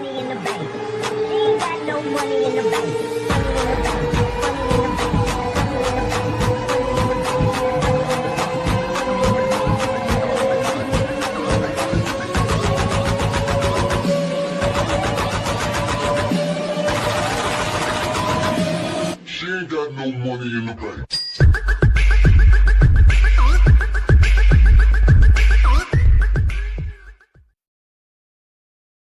money in the bank. She ain't got no money in the bank. Money in the bank. Money in the bank. Money in the bank. She ain't got no money in the bank.